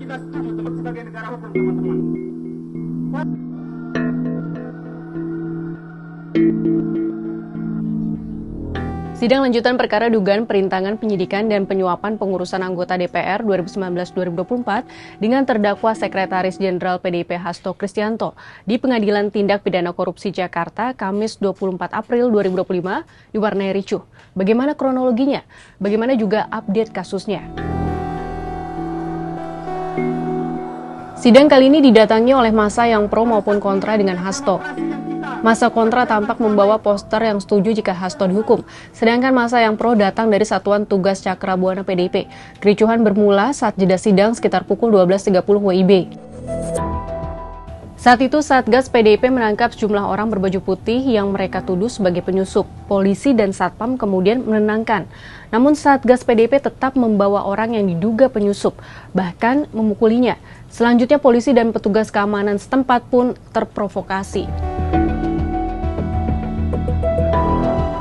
tidak setuju sebagai negara hukum, teman-teman. Sidang lanjutan perkara dugaan perintangan penyidikan dan penyuapan pengurusan anggota DPR 2019-2024 dengan terdakwa Sekretaris Jenderal PDIP Hasto Kristianto di Pengadilan Tindak Pidana Korupsi Jakarta Kamis 24 April 2025 diwarnai ricuh. Bagaimana kronologinya? Bagaimana juga update kasusnya? Sidang kali ini didatangi oleh massa yang pro maupun kontra dengan Hasto. Massa kontra tampak membawa poster yang setuju jika Hasto dihukum, sedangkan massa yang pro datang dari Satuan Tugas Cakra Buana PDIP. Kericuhan bermula saat jeda sidang sekitar pukul 12.30 WIB. Saat itu Satgas PDIP menangkap sejumlah orang berbaju putih yang mereka tuduh sebagai penyusup. Polisi dan Satpam kemudian menenangkan. Namun Satgas PDIP tetap membawa orang yang diduga penyusup, bahkan memukulinya. Selanjutnya polisi dan petugas keamanan setempat pun terprovokasi.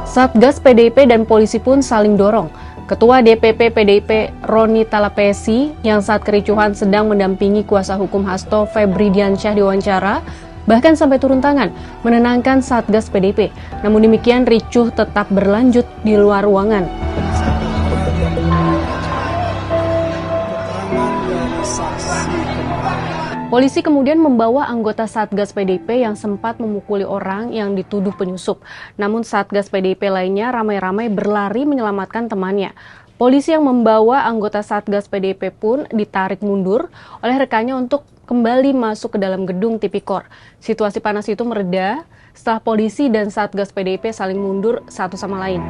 Satgas PDIP dan polisi pun saling dorong. Ketua DPP PDIP Roni Talapesi yang saat kericuhan sedang mendampingi kuasa hukum Hasto Febri Diansyah diwawancara, bahkan sampai turun tangan menenangkan Satgas PDIP. Namun demikian ricuh tetap berlanjut di luar ruangan. Polisi kemudian membawa anggota Satgas PDIP yang sempat memukuli orang yang dituduh penyusup. Namun Satgas PDIP lainnya ramai-ramai berlari menyelamatkan temannya. Polisi yang membawa anggota Satgas PDIP pun ditarik mundur oleh rekannya untuk kembali masuk ke dalam gedung Tipikor. Situasi panas itu mereda setelah polisi dan Satgas PDIP saling mundur satu sama lain.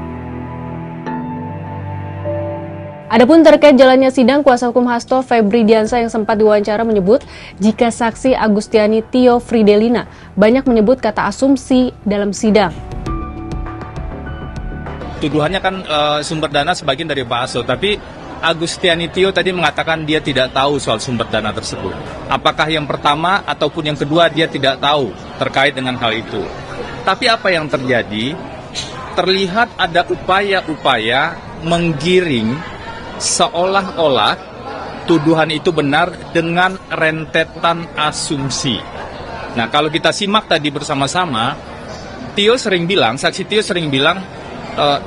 Adapun terkait jalannya sidang, kuasa hukum Hasto Febri Diansyah yang sempat diwawancara menyebut jika saksi Agustiani Tio Fridelina banyak menyebut kata asumsi dalam sidang. Tuduhannya kan sumber dana sebagian dari Pak Hasto, tapi Agustiani Tio tadi mengatakan dia tidak tahu soal sumber dana tersebut. Apakah yang pertama ataupun yang kedua dia tidak tahu terkait dengan hal itu. Tapi apa yang terjadi? Terlihat ada upaya-upaya menggiring seolah-olah tuduhan itu benar dengan rentetan asumsi. Nah, kalau kita simak tadi bersama-sama, saksi Tio sering bilang,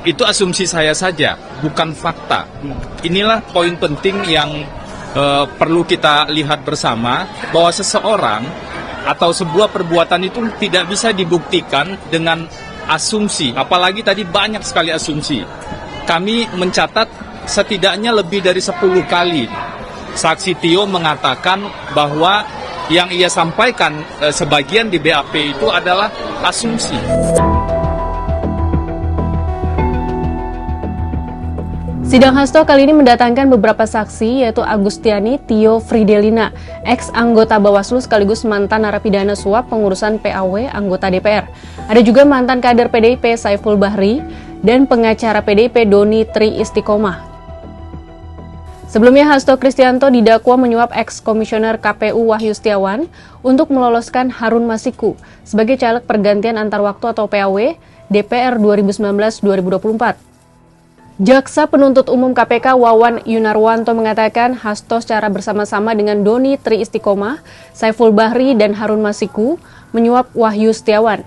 itu asumsi saya saja, bukan fakta. Inilah poin penting yang perlu kita lihat bersama, bahwa seseorang atau sebuah perbuatan itu tidak bisa dibuktikan dengan asumsi, apalagi tadi banyak sekali asumsi. Kami mencatat setidaknya lebih dari 10 kali saksi Tio mengatakan bahwa yang ia sampaikan sebagian di BAP itu adalah asumsi. Sidang Hasto kali ini mendatangkan beberapa saksi, yaitu Agustiani Tio Fridelina, ex-anggota Bawaslu sekaligus mantan narapidana suap pengurusan PAW anggota DPR. Ada juga mantan kader PDIP Saiful Bahri dan pengacara PDIP Doni Tri Istiqomah. Sebelumnya Hasto Kristianto didakwa menyuap ex-komisioner KPU Wahyu Setiawan untuk meloloskan Harun Masiku sebagai caleg pergantian antar waktu atau PAW DPR 2019-2024. Jaksa Penuntut Umum KPK Wawan Yunarwanto mengatakan Hasto secara bersama-sama dengan Doni Tri Istiqomah, Saiful Bahri, dan Harun Masiku menyuap Wahyu Setiawan.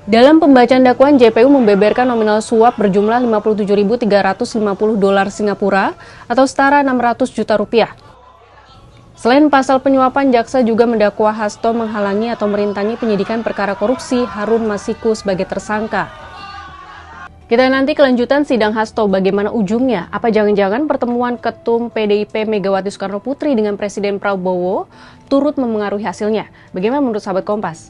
Dalam pembacaan dakwaan, JPU membeberkan nominal suap berjumlah 57.350 dolar Singapura atau setara 600 juta rupiah. Selain pasal penyuapan, jaksa juga mendakwa Hasto menghalangi atau merintangi penyidikan perkara korupsi Harun Masiku sebagai tersangka. Kita nanti kelanjutan sidang Hasto, bagaimana ujungnya? Apa jangan-jangan pertemuan Ketum PDIP Megawati Soekarno Putri dengan Presiden Prabowo turut memengaruhi hasilnya? Bagaimana menurut sahabat Kompas?